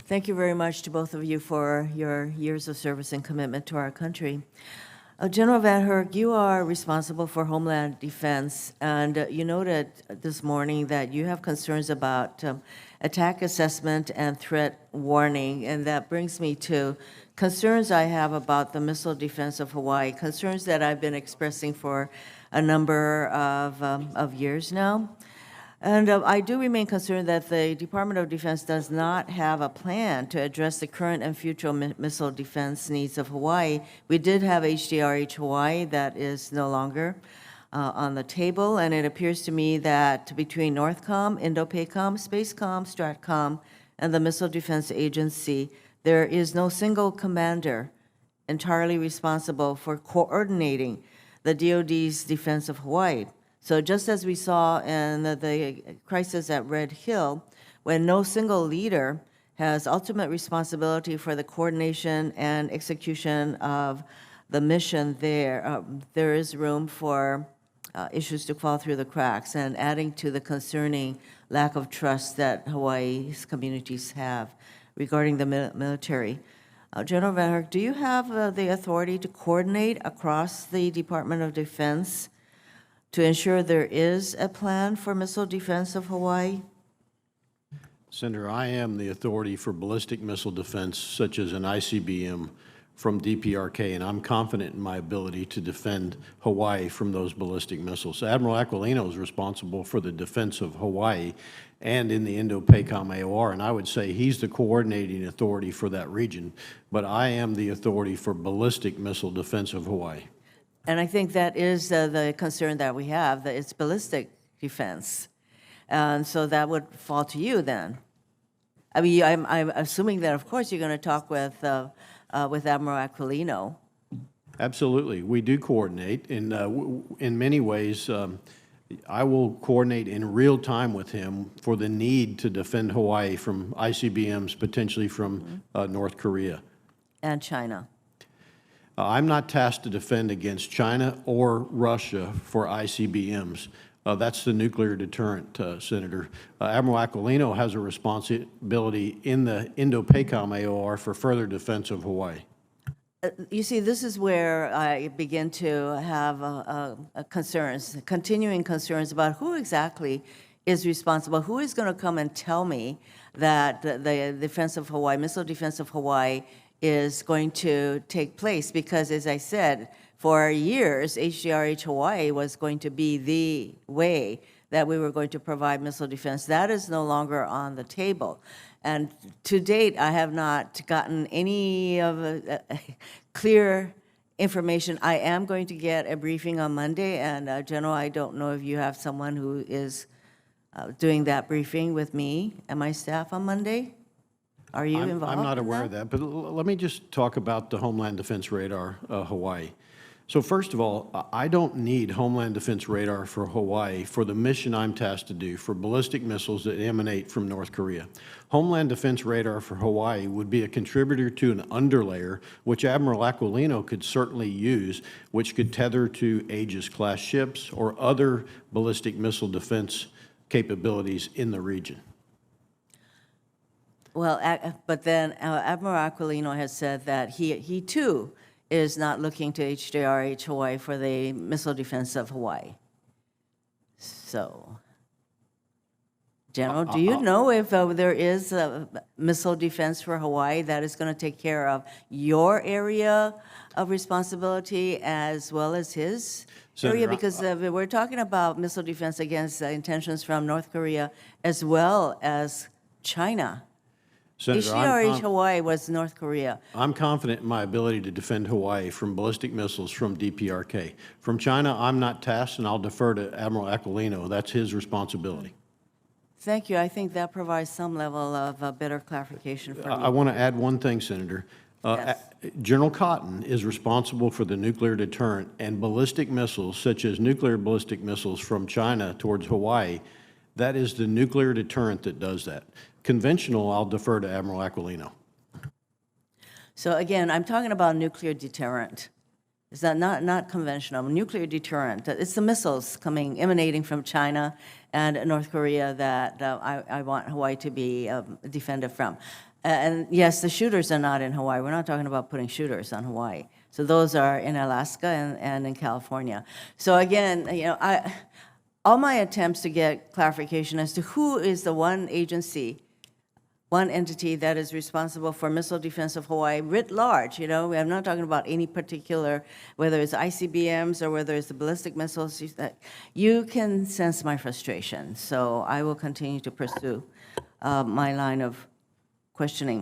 Thank you very much to both of you for your years of service and commitment to our country. General Van Herk, you are responsible for Homeland Defense, and you noted this morning that you have concerns about attack assessment and threat warning, and that brings me to concerns I have about the missile defense of Hawaii, concerns that I've been expressing for a number of years now. And I do remain concerned that the Department of Defense does not have a plan to address the current and future missile defense needs of Hawaii. We did have HDRH Hawaii that is no longer on the table, and it appears to me that between NORTHCOM, INDOPACOM, SPACECOM, STRATCOM, and the Missile Defense Agency, there is no single commander entirely responsible for coordinating the DOD's defense of Hawaii. So just as we saw in the crisis at Red Hill, when no single leader has ultimate responsibility for the coordination and execution of the mission there, there is room for issues to fall through the cracks, and adding to the concerning lack of trust that Hawaii's communities have regarding the military. General Van Herk, do you have the authority to coordinate across the Department of Defense to ensure there is a plan for missile defense of Hawaii? Senator, I am the authority for ballistic missile defense, such as an ICBM from DPRK, and I'm confident in my ability to defend Hawaii from those ballistic missiles. Admiral Aquilino is responsible for the defense of Hawaii and in the Indo-PACOM AOR, and I would say he's the coordinating authority for that region, but I am the authority for ballistic missile defense of Hawaii. And I think that is the concern that we have, that it's ballistic defense. And so that would fall to you then. I mean, I'm assuming that, of course, you're going to talk with Admiral Aquilino. Absolutely. We do coordinate. In many ways, I will coordinate in real time with him for the need to defend Hawaii from ICBMs, potentially from North Korea. And China. I'm not tasked to defend against China or Russia for ICBMs. That's the nuclear deterrent, Senator. Admiral Aquilino has a responsibility in the Indo-PACOM AOR for further defense of Hawaii. You see, this is where I begin to have concerns, continuing concerns about who exactly is responsible, who is going to come and tell me that the defense of Hawaii, missile defense of Hawaii, is going to take place, because, as I said, for years, HDRH Hawaii was going to be the way that we were going to provide missile defense. That is no longer on the table. And to date, I have not gotten any of clear information. I am going to get a briefing on Monday, and General, I don't know if you have someone who is doing that briefing with me and my staff on Monday. Are you involved? I'm not aware of that, but let me just talk about the Homeland Defense Radar Hawaii. So first of all, I don't need Homeland Defense Radar for Hawaii for the mission I'm tasked to do for ballistic missiles that emanate from North Korea. Homeland Defense Radar for Hawaii would be a contributor to an underlayer, which Admiral Aquilino could certainly use, which could tether to Aegis-class ships or other ballistic missile defense capabilities in the region. Well, but then Admiral Aquilino has said that he too is not looking to HDRH Hawaii for the missile defense of Hawaii. So, General, do you know if there is a missile defense for Hawaii that is going to take care of your area of responsibility as well as his area? Because we're talking about missile defense against intentions from North Korea as well as China. Senator, HDRH Hawaii was North Korea. I'm confident in my ability to defend Hawaii from ballistic missiles from DPRK. From China, I'm not tasked, and I'll defer to Admiral Aquilino. That's his responsibility. Thank you. I think that provides some level of better clarification for me. I want to add one thing, Senator. Yes. General Cotton is responsible for the nuclear deterrent, and ballistic missiles, such as nuclear ballistic missiles from China towards Hawaii, that is the nuclear deterrent that does that. Conventional, I'll defer to Admiral Aquilino. So again, I'm talking about nuclear deterrent. Is that not conventional, nuclear deterrent? It's the missiles emanating from China and North Korea that I want Hawaii to be defended from. And yes, the shooters are not in Hawaii. We're not talking about putting shooters on Hawaii. So those are in Alaska and in California. So again, all my attempts to get clarification as to who is the one agency, one entity that is responsible for missile defense of Hawaii writ large, I'm not talking about any particular, whether it's ICBMs or whether it's the ballistic missiles, you can sense my frustration. So I will continue to pursue my line of questioning.